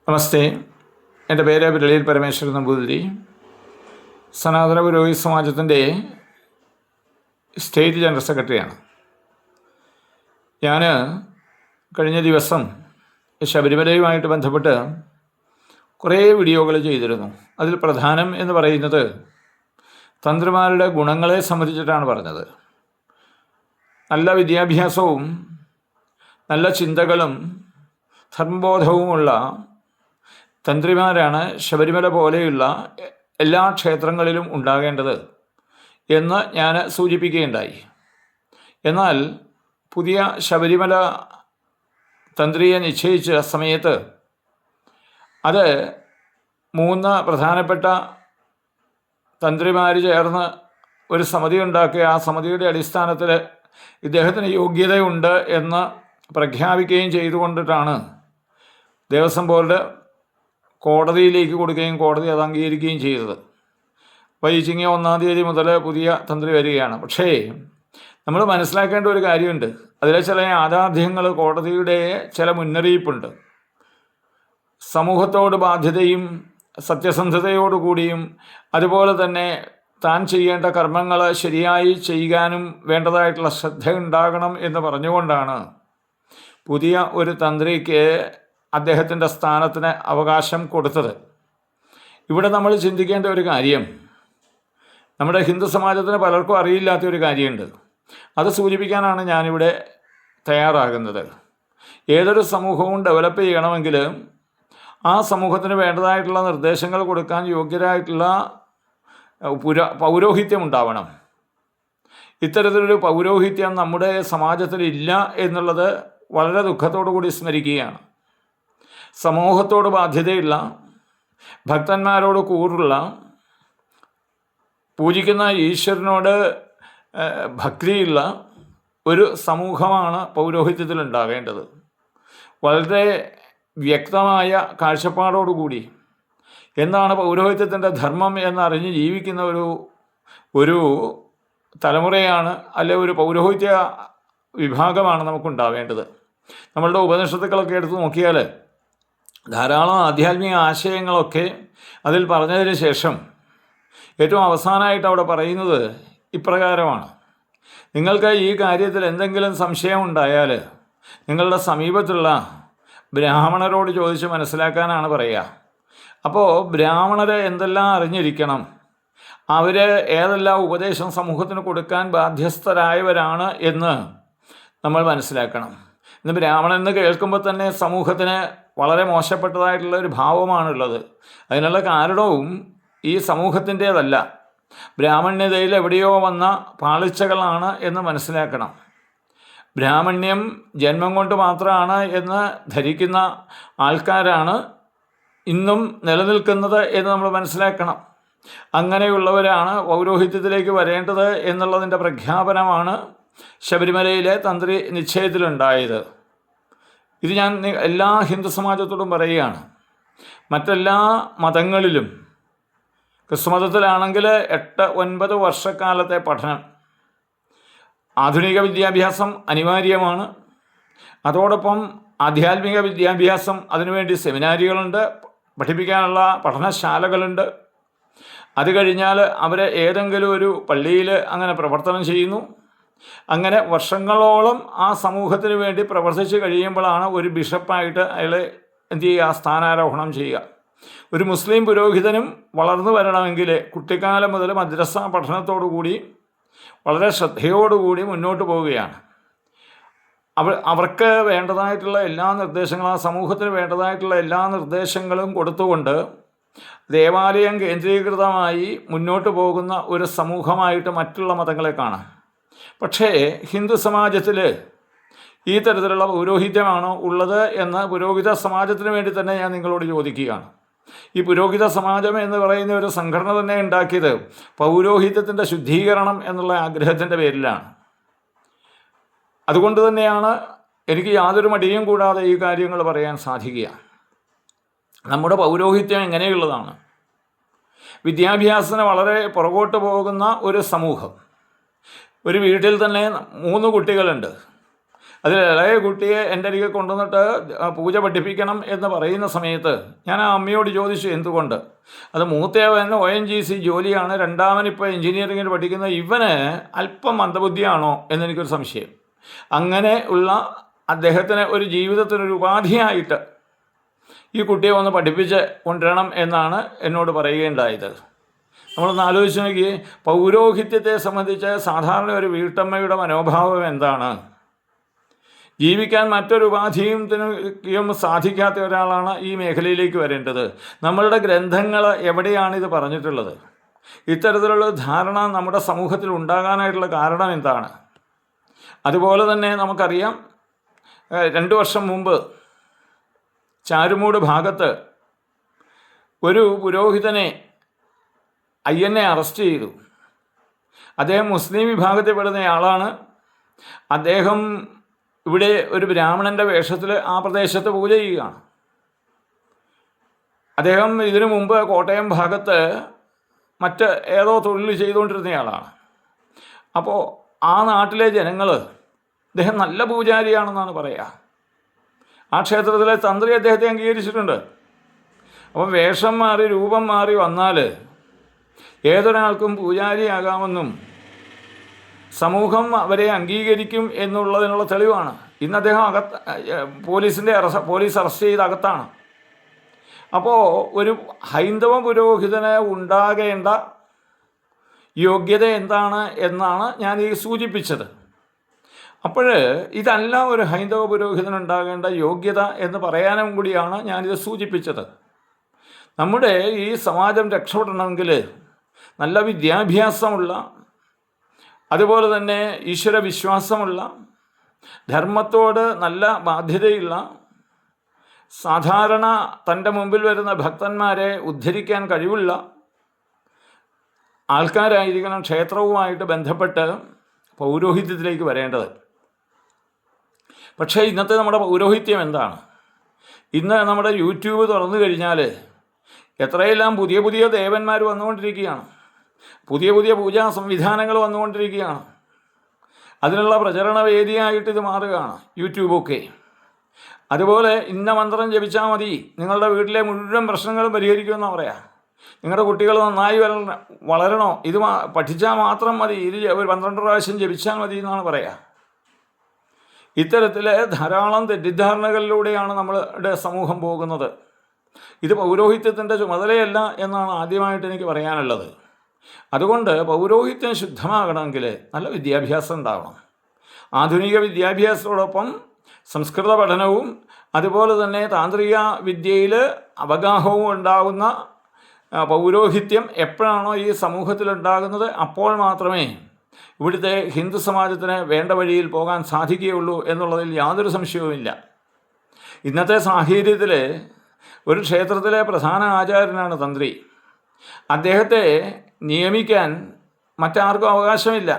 നമസ്തേ. എൻ്റെ പേര് വിരളിയിൽ പരമേശ്വരൻ നമ്പൂതിരി. സനാതന പുരോഹിത സമാജത്തിൻ്റെ സ്റ്റേറ്റ് ജനറൽ സെക്രട്ടറിയാണ് ഞാൻ. കഴിഞ്ഞ ദിവസം ശബരിമലയുമായിട്ട് ബന്ധപ്പെട്ട് കുറേ വീഡിയോകൾ ചെയ്തിരുന്നു. അതിൽ പ്രധാനം എന്ന് പറയുന്നത് തന്ത്രിമാരുടെ ഗുണങ്ങളെ സംബന്ധിച്ചിട്ടാണ് പറഞ്ഞത്. നല്ല വിദ്യാഭ്യാസവും നല്ല ചിന്തകളും ധർമ്മബോധവുമുള്ള തന്ത്രിമാരാണ് ശബരിമല പോലെയുള്ള എല്ലാ ക്ഷേത്രങ്ങളിലും ഉണ്ടാകേണ്ടത് എന്ന് ഞാൻ സൂചിപ്പിക്കുകയുണ്ടായി. എന്നാൽ പുതിയ ശബരിമല തന്ത്രിയെ നിശ്ചയിച്ച സമയത്ത് അത് 3 പ്രധാനപ്പെട്ട തന്ത്രിമാർ ചേർന്ന് ഒരു സമിതി ഉണ്ടാക്കി. ആ സമിതിയുടെ അടിസ്ഥാനത്തിൽ ഇദ്ദേഹത്തിന് യോഗ്യതയുണ്ട് എന്ന് പ്രഖ്യാപിക്കുകയും ചെയ്തുകൊണ്ടിട്ടാണ് ദേവസ്വം ബോർഡ് കോടതിയിലേക്ക് കൊടുക്കുകയും കോടതി അത് അംഗീകരിക്കുകയും ചെയ്തത്. അപ്പോൾ ഈ ചിങ്ങ 1-ാം തീയതി മുതൽ പുതിയ തന്ത്രി വരികയാണ്. പക്ഷേ നമ്മൾ മനസ്സിലാക്കേണ്ട ഒരു കാര്യമുണ്ട്. അതിലെ ചില യാഥാർത്ഥ്യങ്ങൾ, കോടതിയുടെ ചില മുന്നറിയിപ്പുണ്ട്. സമൂഹത്തോട് ബാധ്യതയും സത്യസന്ധതയോടുകൂടിയും അതുപോലെ തന്നെ താൻ ചെയ്യേണ്ട കർമ്മങ്ങൾ ശരിയായി ചെയ്യാനും വേണ്ടതായിട്ടുള്ള ശ്രദ്ധ ഉണ്ടാകണം എന്ന് പറഞ്ഞുകൊണ്ടാണ് പുതിയ ഒരു തന്ത്രിക്ക് അദ്ദേഹത്തിൻ്റെ സ്ഥാനത്തിന് അവകാശം കൊടുത്തത്. ഇവിടെ നമ്മൾ ചിന്തിക്കേണ്ട ഒരു കാര്യം, നമ്മുടെ ഹിന്ദു സമാജത്തിന് പലർക്കും അറിയില്ലാത്ത ഒരു കാര്യമുണ്ട്. അത് സൂചിപ്പിക്കാനാണ് ഞാനിവിടെ തയ്യാറാകുന്നത്. ഏതൊരു സമൂഹവും ഡെവലപ്പ് ചെയ്യണമെങ്കിൽ ആ സമൂഹത്തിന് വേണ്ടതായിട്ടുള്ള നിർദ്ദേശങ്ങൾ കൊടുക്കാൻ യോഗ്യരായിട്ടുള്ള പൗരോഹിത്യം ഉണ്ടാവണം. ഇത്തരത്തിലൊരു പൗരോഹിത്യം നമ്മുടെ സമാജത്തിലില്ല എന്നുള്ളത് വളരെ ദുഃഖത്തോടു കൂടി സ്മരിക്കുകയാണ്. സമൂഹത്തോട് ബാധ്യതയുള്ള, ഭക്തന്മാരോട് കൂറുള്ള, പൂജിക്കുന്ന ഈശ്വരനോട് ഭക്തിയുള്ള ഒരു സമൂഹമാണ് പൗരോഹിത്യത്തിൽ ഉണ്ടാകേണ്ടത്. വളരെ വ്യക്തമായ കാഴ്ചപ്പാടോടുകൂടി എന്താണ് പൗരോഹിത്യത്തിൻ്റെ ധർമ്മം എന്നറിഞ്ഞ് ജീവിക്കുന്ന ഒരു തലമുറയാണ്, അല്ലെ ഒരു പൗരോഹിത്യ വിഭാഗമാണ് നമുക്കുണ്ടാവേണ്ടത്. നമ്മളുടെ ഉപനിഷത്തുക്കളൊക്കെ എടുത്ത് നോക്കിയാൽ ധാരാളം ആധ്യാത്മിക ആശയങ്ങളൊക്കെ അതിൽ പറഞ്ഞതിന് ശേഷം ഏറ്റവും അവസാനമായിട്ട് അവിടെ പറയുന്നത് ഇപ്രകാരമാണ്: നിങ്ങൾക്ക് ഈ കാര്യത്തിൽ എന്തെങ്കിലും സംശയം ഉണ്ടായാൽ നിങ്ങളുടെ സമീപത്തുള്ള ബ്രാഹ്മണരോട് ചോദിച്ച് മനസ്സിലാക്കാനാണ് പറയുക. അപ്പോൾ ബ്രാഹ്മണർ എന്തെല്ലാം അറിഞ്ഞിരിക്കണം, അവർ ഏതെല്ലാം ഉപദേശം സമൂഹത്തിന് കൊടുക്കാൻ ബാധ്യസ്ഥരായവരാണ് എന്ന് നമ്മൾ മനസ്സിലാക്കണം. ഇന്ന് ബ്രാഹ്മണൻ എന്ന് കേൾക്കുമ്പോൾ തന്നെ സമൂഹത്തിന് വളരെ മോശപ്പെട്ടതായിട്ടുള്ള ഒരു ഭാവമാണുള്ളത്. അതിനുള്ള കാരണവും ഈ സമൂഹത്തിൻ്റേതല്ല, ബ്രാഹ്മണ്യതയിൽ എവിടെയോ വന്ന പാളിച്ചകളാണ് എന്ന് മനസ്സിലാക്കണം. ബ്രാഹ്മണ്യം ജന്മം കൊണ്ട് മാത്രമാണ് എന്ന് ധരിക്കുന്ന ആൾക്കാരാണ് ഇന്നും നിലനിൽക്കുന്നത് എന്ന് നമ്മൾ മനസ്സിലാക്കണം. അങ്ങനെയുള്ളവരാണ് പൗരോഹിത്യത്തിലേക്ക് വരേണ്ടത് എന്നുള്ളതിൻ്റെ പ്രഖ്യാപനമാണ് ശബരിമലയിലെ തന്ത്രി നിശ്ചയത്തിലുണ്ടായത്. ഇത് ഞാൻ എല്ലാ ഹിന്ദു സമാജത്തോടും പറയുകയാണ്. മറ്റെല്ലാ മതങ്ങളിലും, ക്രിസ്തുമതത്തിലാണെങ്കിൽ 8-9 വർഷക്കാലത്തെ പഠനം, ആധുനിക വിദ്യാഭ്യാസം അനിവാര്യമാണ്. അതോടൊപ്പം ആധ്യാത്മിക വിദ്യാഭ്യാസം, അതിനുവേണ്ടി സെമിനാരികളുണ്ട്, പഠിപ്പിക്കാനുള്ള പഠനശാലകളുണ്ട്. അത് കഴിഞ്ഞാൽ അവർ ഏതെങ്കിലും ഒരു പള്ളിയിൽ അങ്ങനെ പ്രവർത്തനം ചെയ്യുന്നു. അങ്ങനെ വർഷങ്ങളോളം ആ സമൂഹത്തിന് വേണ്ടി പ്രവർത്തിച്ച് കഴിയുമ്പോഴാണ് ഒരു ബിഷപ്പായിട്ട് അയാൾ എന്ത് ചെയ്യുക, സ്ഥാനാരോഹണം ചെയ്യുക. ഒരു മുസ്ലിം പുരോഹിതനും വളർന്നു വരണമെങ്കിൽ കുട്ടിക്കാലം മുതൽ മദ്രസ പഠനത്തോടുകൂടി വളരെ ശ്രദ്ധയോടുകൂടി മുന്നോട്ട് പോവുകയാണ്. അവർക്ക് വേണ്ടതായിട്ടുള്ള എല്ലാ നിർദ്ദേശങ്ങളും, ആ സമൂഹത്തിന് വേണ്ടതായിട്ടുള്ള എല്ലാ നിർദ്ദേശങ്ങളും കൊടുത്തുകൊണ്ട് ദേവാലയം കേന്ദ്രീകൃതമായി മുന്നോട്ട് പോകുന്ന ഒരു സമൂഹമായിട്ട് മറ്റുള്ള മതങ്ങളെ കാണാം. പക്ഷേ ഹിന്ദു സമാജത്തിൽ ഈ തരത്തിലുള്ള പൗരോഹിത്യമാണോ ഉള്ളത് എന്ന് പുരോഹിത സമാജത്തിന് വേണ്ടി തന്നെ ഞാൻ നിങ്ങളോട് ചോദിക്കുകയാണ്. ഈ പുരോഹിത സമാജം എന്ന് പറയുന്ന ഒരു സംഘടന തന്നെ ഉണ്ടാക്കിയത് പൗരോഹിത്യത്തിൻ്റെ ശുദ്ധീകരണം എന്നുള്ള ആഗ്രഹത്തിൻ്റെ പേരിലാണ്. അതുകൊണ്ട് തന്നെയാണ് എനിക്ക് യാതൊരു മടിയും കൂടാതെ ഈ കാര്യങ്ങൾ പറയാൻ സാധിക്കുക. നമ്മുടെ പൗരോഹിത്യം എങ്ങനെയുള്ളതാണ്? വിദ്യാഭ്യാസത്തിന് വളരെ പുറകോട്ട് പോകുന്ന ഒരു സമൂഹം. ഒരു വീട്ടിൽ തന്നെ 3 കുട്ടികളുണ്ട്. അതിൽ ഇളയ കുട്ടിയെ എൻ്റെ അരികെ കൊണ്ടുവന്നിട്ട് പൂജ പഠിപ്പിക്കണം എന്ന് പറയുന്ന സമയത്ത് ഞാൻ ആ അമ്മയോട് ചോദിച്ചു എന്തുകൊണ്ട്. അത് മൂത്തവൻ ONGC ജോലിയാണ്, രണ്ടാമൻ ഇപ്പോൾ എഞ്ചിനീയറിങ്ങിന് പഠിക്കുന്ന, ഇവന് അല്പം മന്ദബുദ്ധിയാണോ എന്നെനിക്കൊരു സംശയം. അങ്ങനെ ഉള്ള അദ്ദേഹത്തിന് ഒരു ജീവിതത്തിനൊരു ഉപാധിയായിട്ട് ഈ കുട്ടിയെ ഒന്ന് പഠിപ്പിച്ച് കൊണ്ടുവരണം എന്നാണ് എന്നോട് പറയുകയുണ്ടായത്. നമ്മളൊന്ന് ആലോചിച്ച് നോക്കി, പൗരോഹിത്യത്തെ സംബന്ധിച്ച് സാധാരണ ഒരു വീട്ടമ്മയുടെ മനോഭാവം എന്താണ്? ജീവിക്കാൻ മറ്റൊരു ഉപാധിയും സാധിക്കാത്ത ഒരാളാണ് ഈ മേഖലയിലേക്ക് വരേണ്ടത്. നമ്മളുടെ ഗ്രന്ഥങ്ങൾ എവിടെയാണ് ഇത് പറഞ്ഞിട്ടുള്ളത്? ഇത്തരത്തിലുള്ള ധാരണ നമ്മുടെ സമൂഹത്തിൽ ഉണ്ടാകാനായിട്ടുള്ള കാരണം എന്താണ്? അതുപോലെ തന്നെ നമുക്കറിയാം, 2 വർഷം മുമ്പ് ചാരുമൂട് ഭാഗത്ത് ഒരു പുരോഹിതനെ INA അറസ്റ്റ് ചെയ്തു. അദ്ദേഹം മുസ്ലിം വിഭാഗത്തിൽപ്പെടുന്നയാളാണ്. അദ്ദേഹം ഇവിടെ ഒരു ബ്രാഹ്മണൻ്റെ വേഷത്തിൽ ആ പ്രദേശത്ത് പൂജ ചെയ്യുകയാണ്. അദ്ദേഹം ഇതിനു മുമ്പ് കോട്ടയം ഭാഗത്ത് മറ്റ് ഏതോ തൊഴിൽ ചെയ്തുകൊണ്ടിരുന്നയാളാണ്. അപ്പോൾ ആ നാട്ടിലെ ജനങ്ങൾ അദ്ദേഹം നല്ല പൂജാരിയാണെന്നാണ് പറയുക. ആ ക്ഷേത്രത്തിലെ തന്ത്രി അദ്ദേഹത്തെ അംഗീകരിച്ചിട്ടുണ്ട്. അപ്പം വേഷം മാറി രൂപം മാറി വന്നാൽ ഏതൊരാൾക്കും പൂജാരിയാകാമെന്നും സമൂഹം അവരെ അംഗീകരിക്കും എന്നുള്ളതിനുള്ള തെളിവാണ്. ഇന്ന് അദ്ദേഹം പോലീസ് അറസ്റ്റ് ചെയ്ത് അകത്താണ്. അപ്പോൾ ഒരു ഹൈന്ദവ പുരോഹിതന് ഉണ്ടാകേണ്ട യോഗ്യത എന്താണ് എന്നാണ് ഞാൻ ഈ സൂചിപ്പിച്ചത്. അപ്പോൾ ഇതല്ല ഒരു ഹൈന്ദവ പുരോഹിതനുണ്ടാകേണ്ട യോഗ്യത എന്ന് പറയാനും കൂടിയാണ് ഞാനിത് സൂചിപ്പിച്ചത്. നമ്മുടെ ഈ സമാജം രക്ഷപ്പെടണമെങ്കിൽ നല്ല വിദ്യാഭ്യാസമുള്ള, അതുപോലെ തന്നെ ഈശ്വര വിശ്വാസമുള്ള, ധർമ്മത്തോട് നല്ല ബാധ്യതയുള്ള, സാധാരണ തൻ്റെ മുമ്പിൽ വരുന്ന ഭക്തന്മാരെ ഉദ്ധരിക്കാൻ കഴിവുള്ള ആൾക്കാരായിരിക്കണം ക്ഷേത്രവുമായിട്ട് ബന്ധപ്പെട്ട് പൗരോഹിത്യത്തിലേക്ക് വരേണ്ടത്. പക്ഷേ ഇന്നത്തെ നമ്മുടെ പൗരോഹിത്യം എന്താണ്? ഇന്ന് നമ്മുടെ യൂട്യൂബ് തുറന്നു കഴിഞ്ഞാൽ എത്രയെല്ലാം പുതിയ പുതിയ ദേവന്മാർ വന്നുകൊണ്ടിരിക്കുകയാണ്, പുതിയ പുതിയ പൂജാ സംവിധാനങ്ങൾ വന്നുകൊണ്ടിരിക്കുകയാണ്. അതിനുള്ള പ്രചരണ വേദിയായിട്ട് ഇത് മാറുകയാണ് യൂട്യൂബൊക്കെ. അതുപോലെ ഇന്ന മന്ത്രം ജപിച്ചാൽ മതി, നിങ്ങളുടെ വീട്ടിലെ മുഴുവൻ പ്രശ്നങ്ങളും പരിഹരിക്കുമെന്നാണ് പറയാം. നിങ്ങളുടെ കുട്ടികൾ നന്നായി വളരണോ, ഇത് പഠിച്ചാൽ മാത്രം മതി, ഇത് ഒരു 12 പ്രാവശ്യം ജപിച്ചാൽ മതി എന്നാണ് പറയുക. ഇത്തരത്തിൽ ധാരാളം തെറ്റിദ്ധാരണകളിലൂടെയാണ് നമ്മളുടെ സമൂഹം പോകുന്നത്. ഇത് പൗരോഹിത്യത്തിൻ്റെ ചുമതലയല്ല എന്നാണ് ആദ്യമായിട്ട് എനിക്ക് പറയാനുള്ളത്. അതുകൊണ്ട് പൗരോഹിത്യം ശുദ്ധമാകണമെങ്കിൽ നല്ല വിദ്യാഭ്യാസം ഉണ്ടാവണം. ആധുനിക വിദ്യാഭ്യാസത്തോടൊപ്പം സംസ്കൃത പഠനവും അതുപോലെ തന്നെ താന്ത്രിക വിദ്യയിൽ അവഗാഹവും ഉണ്ടാകുന്ന പൗരോഹിത്യം എപ്പോഴാണോ ഈ സമൂഹത്തിലുണ്ടാകുന്നത് അപ്പോൾ മാത്രമേ ഇവിടുത്തെ ഹിന്ദു സമാജത്തിന് വേണ്ട വഴിയിൽ പോകാൻ സാധിക്കുകയുള്ളൂ എന്നുള്ളതിൽ യാതൊരു സംശയവുമില്ല. ഇന്നത്തെ സാഹചര്യത്തിൽ ഒരു ക്ഷേത്രത്തിലെ പ്രധാന ആചാര്യനാണ് തന്ത്രി. അദ്ദേഹത്തെ നിയമിക്കാൻ മറ്റാർക്കും അവകാശമില്ല.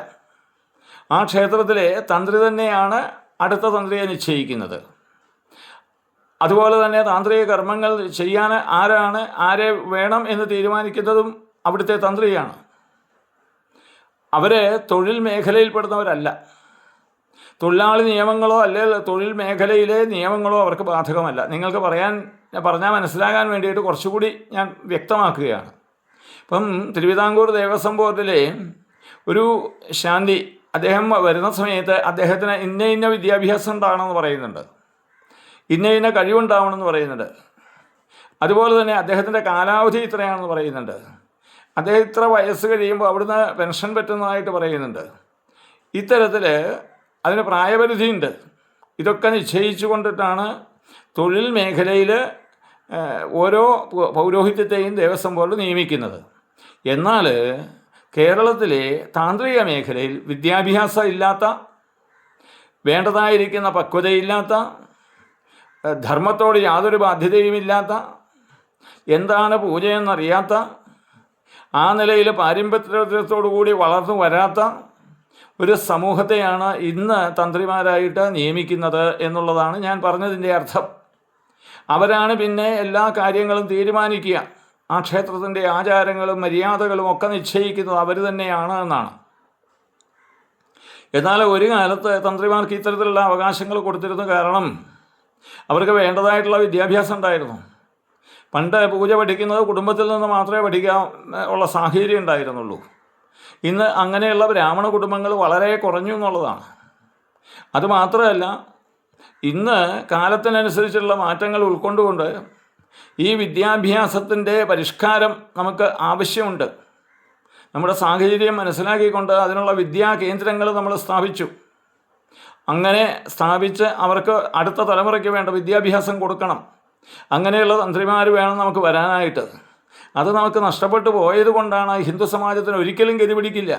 ആ ക്ഷേത്രത്തിലെ തന്ത്രി തന്നെയാണ് അടുത്ത തന്ത്രിയെ നിശ്ചയിക്കുന്നത്. അതുപോലെ തന്നെ താന്ത്രിക കർമ്മങ്ങൾ ചെയ്യാൻ ആരെ വേണം എന്ന് തീരുമാനിക്കുന്നതും അവിടുത്തെ തന്ത്രിയാണ്. അവർ തൊഴിൽ മേഖലയിൽപ്പെടുന്നവരല്ല. തൊഴിലാളി നിയമങ്ങളോ അല്ലെങ്കിൽ തൊഴിൽ മേഖലയിലെ നിയമങ്ങളോ അവർക്ക് ബാധകമല്ല. നിങ്ങൾക്ക് പറഞ്ഞാൽ മനസ്സിലാകാൻ വേണ്ടിയിട്ട് കുറച്ചുകൂടി ഞാൻ വ്യക്തമാക്കുകയാണ്. ഇപ്പം തിരുവിതാംകൂർ ദേവസ്വം ബോർഡിലെ ഒരു ശാന്തി, അദ്ദേഹം വരുന്ന സമയത്ത് അദ്ദേഹത്തിന് ഇന്ന വിദ്യാഭ്യാസം ഉണ്ടാകണമെന്ന് പറയുന്നുണ്ട്, ഇന്ന കഴിവുണ്ടാവണമെന്ന് പറയുന്നുണ്ട്. അതുപോലെ തന്നെ അദ്ദേഹത്തിൻ്റെ കാലാവധി ഇത്രയാണെന്ന് പറയുന്നുണ്ട്. അദ്ദേഹം ഇത്ര വയസ്സ് കഴിയുമ്പോൾ അവിടുന്ന് പെൻഷൻ പറ്റുന്നതായിട്ട് പറയുന്നുണ്ട്. ഇത്തരത്തിൽ അതിന് പ്രായപരിധിയുണ്ട്. ഇതൊക്കെ നിശ്ചയിച്ചു കൊണ്ടിട്ടാണ് തൊഴിൽ മേഖലയിൽ ഓരോ പൗരോഹിത്യത്തെയും ദേവസ്വം ബോർഡ് നിയമിക്കുന്നത്. എന്നാൽ കേരളത്തിലെ താന്ത്രിക മേഖലയിൽ വിദ്യാഭ്യാസം ഇല്ലാത്ത, വേണ്ടതായിരിക്കുന്ന പക്വതയില്ലാത്ത, ധർമ്മത്തോട് യാതൊരു ബാധ്യതയുമില്ലാത്ത, എന്താണ് പൂജയെന്നറിയാത്ത, ആ നിലയിൽ പാരമ്പര്യത്തോടു കൂടി വളർന്നു വരാത്ത ഒരു സമൂഹത്തെയാണ് ഇന്ന് തന്ത്രിമാരായിട്ട് നിയമിക്കുന്നത് എന്നുള്ളതാണ് ഞാൻ പറഞ്ഞതിൻ്റെ അർത്ഥം. അവരാണ് പിന്നെ എല്ലാ കാര്യങ്ങളും തീരുമാനിക്കുക. ആ ക്ഷേത്രത്തിൻ്റെ ആചാരങ്ങളും മര്യാദകളും ഒക്കെ നിശ്ചയിക്കുന്നത് അവർ തന്നെയാണ് എന്നാണ്. എന്നാൽ ഒരു കാലത്ത് തന്ത്രിമാർക്ക് ഇത്തരത്തിലുള്ള അവകാശങ്ങൾ കൊടുത്തിരുന്ന കാരണം അവർക്ക് വേണ്ടതായിട്ടുള്ള വിദ്യാഭ്യാസം ഉണ്ടായിരുന്നു. പണ്ട് പൂജ പഠിക്കുന്നത് കുടുംബത്തിൽ നിന്ന് മാത്രമേ പഠിക്കാൻ ഉള്ള സാഹചര്യം ഉണ്ടായിരുന്നുള്ളൂ. ഇന്ന് അങ്ങനെയുള്ള ബ്രാഹ്മണ കുടുംബങ്ങൾ വളരെ കുറഞ്ഞു എന്നുള്ളതാണ്. അതുമാത്രമല്ല, ഇന്ന് കാലത്തിനനുസരിച്ചുള്ള മാറ്റങ്ങൾ ഉൾക്കൊണ്ടുകൊണ്ട് ഈ വിദ്യാഭ്യാസത്തിൻ്റെ പരിഷ്കാരം നമുക്ക് ആവശ്യമുണ്ട്. നമ്മുടെ സാഹചര്യം മനസ്സിലാക്കിക്കൊണ്ട് അതിനുള്ള വിദ്യാ കേന്ദ്രങ്ങൾ നമ്മൾ സ്ഥാപിച്ചു. അങ്ങനെ സ്ഥാപിച്ച് അവർക്ക് അടുത്ത തലമുറയ്ക്ക് വേണ്ട വിദ്യാഭ്യാസം കൊടുക്കണം. അങ്ങനെയുള്ള തന്ത്രിമാർ വേണം നമുക്ക് വരാനായിട്ട്. അത് നമുക്ക് നഷ്ടപ്പെട്ടു പോയത് കൊണ്ടാണ് ഹിന്ദു സമാജത്തിന് ഒരിക്കലും ഗതി പിടിക്കില്ല.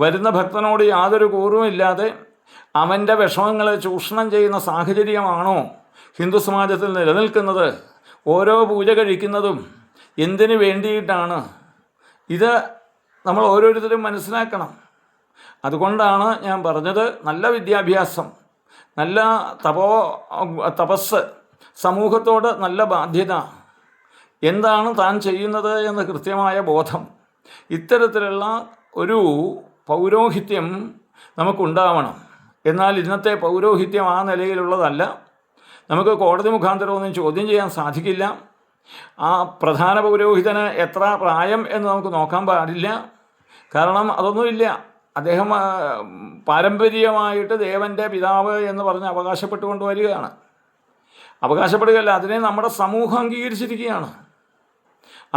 വരുന്ന ഭക്തനോട് യാതൊരു കൂറുമില്ലാതെ അവൻ്റെ വിഷമങ്ങളെ ചൂഷണം ചെയ്യുന്ന സാഹചര്യമാണോ ഹിന്ദു സമാജത്തിൽ നിലനിൽക്കുന്നത്? ഓരോ പൂജ കഴിക്കുന്നതും എന്തിനു വേണ്ടിയിട്ടാണ്? ഇത് നമ്മൾ ഓരോരുത്തരും മനസ്സിലാക്കണം. അതുകൊണ്ടാണ് ഞാൻ പറഞ്ഞത്, നല്ല വിദ്യാഭ്യാസം, നല്ല തപസ്, സമൂഹത്തോട് നല്ല ബാധ്യത, എന്താണ് താൻ ചെയ്യുന്നത് എന്ന് കൃത്യമായ ബോധം, ഇത്തരത്തിലുള്ള ഒരു പൗരോഹിത്യം നമുക്കുണ്ടാവണം. എന്നാൽ ഇന്നത്തെ പൗരോഹിത്യം ആ നിലയിലുള്ളതല്ല. നമുക്ക് കോടതി മുഖാന്തരമൊന്നും ചോദ്യം ചെയ്യാൻ സാധിക്കില്ല. ആ പ്രധാന പൗരോഹിതന് എത്ര പ്രായം എന്ന് നമുക്ക് നോക്കാൻ പാടില്ല. കാരണം അതൊന്നുമില്ല. അദ്ദേഹം പാരമ്പര്യമായിട്ട് ദേവൻ്റെ പിതാവ് എന്ന് പറഞ്ഞ് അവകാശപ്പെട്ടുകൊണ്ട് വരികയാണ്. അവകാശപ്പെടുകയല്ല, അതിനെ നമ്മുടെ സമൂഹം അംഗീകരിച്ചിരിക്കുകയാണ്.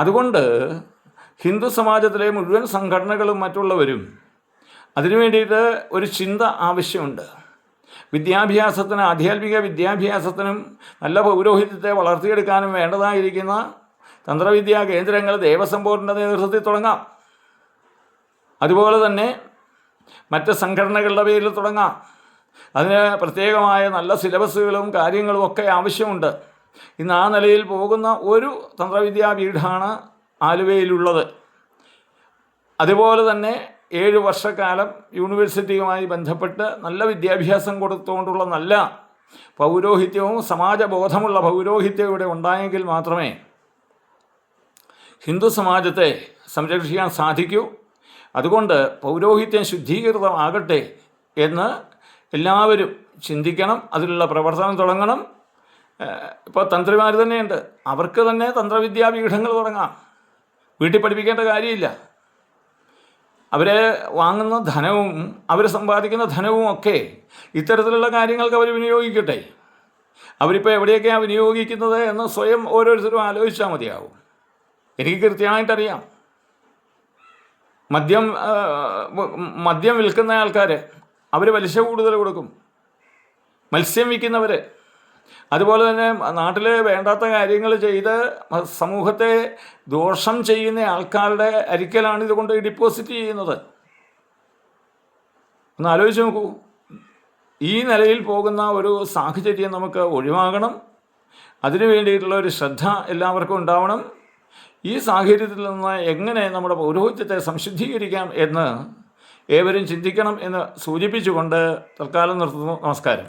അതുകൊണ്ട് ഹിന്ദു സമാജത്തിലെ മുഴുവൻ സംഘടനകളും മറ്റുള്ളവരും അതിനു വേണ്ടിയിട്ട് ഒരു ചിന്ത ആവശ്യമുണ്ട്. വിദ്യാഭ്യാസത്തിന്, ആധ്യാത്മിക വിദ്യാഭ്യാസത്തിനും നല്ല പൗരോഹിത്യത്തെ വളർത്തിയെടുക്കാനും വേണ്ടതായിരിക്കുന്ന തന്ത്രവിദ്യാ കേന്ദ്രങ്ങൾ ദേവസ്വം ബോർഡിൻ്റെ നേതൃത്വത്തിൽ തുടങ്ങാം. അതുപോലെ തന്നെ മറ്റ് സംഘടനകളുടെ പേരിൽ തുടങ്ങാം. അതിന് പ്രത്യേകമായ നല്ല സിലബസുകളും കാര്യങ്ങളും ഒക്കെ ആവശ്യമുണ്ട്. ഇന്ന് ആ നിലയിൽ പോകുന്ന ഒരു തന്ത്രവിദ്യാ പീഠമാണ് ആലുവയിലുള്ളത്. അതുപോലെ തന്നെ 7 വർഷക്കാലം യൂണിവേഴ്സിറ്റിയുമായി ബന്ധപ്പെട്ട് നല്ല വിദ്യാഭ്യാസം കൊടുത്തുകൊണ്ടുള്ള നല്ല പൗരോഹിത്യവും സമാജബോധമുള്ള പൗരോഹിത്യം ഇവിടെ ഉണ്ടായെങ്കിൽ മാത്രമേ ഹിന്ദു സമാജത്തെ സംരക്ഷിക്കാൻ സാധിക്കൂ. അതുകൊണ്ട് പൗരോഹിത്യം ശുദ്ധീകൃതമാകട്ടെ എന്ന് എല്ലാവരും ചിന്തിക്കണം. അതിലുള്ള പ്രവർത്തനം തുടങ്ങണം. ഇപ്പോൾ തന്ത്രിമാർ തന്നെയുണ്ട്, അവർക്ക് തന്നെ തന്ത്രവിദ്യാപീഠങ്ങൾ തുടങ്ങാം. വീട്ടിൽ പഠിപ്പിക്കേണ്ട കാര്യമില്ല. അവരെ വാങ്ങുന്ന ധനവും അവർ സമ്പാദിക്കുന്ന ധനവും ഒക്കെ ഇത്തരത്തിലുള്ള കാര്യങ്ങൾക്ക് അവർ വിനിയോഗിക്കട്ടെ. അവരിപ്പോൾ എവിടെയൊക്കെയാണ് വിനിയോഗിക്കുന്നത് എന്ന് സ്വയം ഓരോരുത്തരും ആലോചിച്ചാൽ മതിയാവും. എനിക്ക് കൃത്യമായിട്ടറിയാം. മദ്യം വിൽക്കുന്ന ആൾക്കാർ അവർ പലിശ കൂടുതൽ കൊടുക്കും. മത്സ്യം വിൽക്കുന്നവർ, അതുപോലെ തന്നെ നാട്ടിൽ വേണ്ടാത്ത കാര്യങ്ങൾ ചെയ്ത് സമൂഹത്തെ ദോഷം ചെയ്യുന്ന ആൾക്കാരുടെ അരിക്കലാണ് ഇതുകൊണ്ട് ഡിപ്പോസിറ്റ് ചെയ്യുന്നത്. ഒന്ന് ആലോചിച്ച് നോക്കൂ. ഈ നിലയിൽ പോകുന്ന ഒരു സാഹചര്യം നമുക്ക് ഒഴിവാകണം. അതിനു വേണ്ടിയിട്ടുള്ള ഒരു ശ്രദ്ധ എല്ലാവർക്കും ഉണ്ടാവണം. ഈ സാഹചര്യത്തിൽ നിന്ന് എങ്ങനെ നമ്മുടെ പൗരോഹിത്യത്തെ സംശുദ്ധീകരിക്കാം എന്ന് ഏവരും ചിന്തിക്കണം എന്ന് സൂചിപ്പിച്ചുകൊണ്ട് തൽക്കാലം നിർത്തുന്നു. നമസ്കാരം.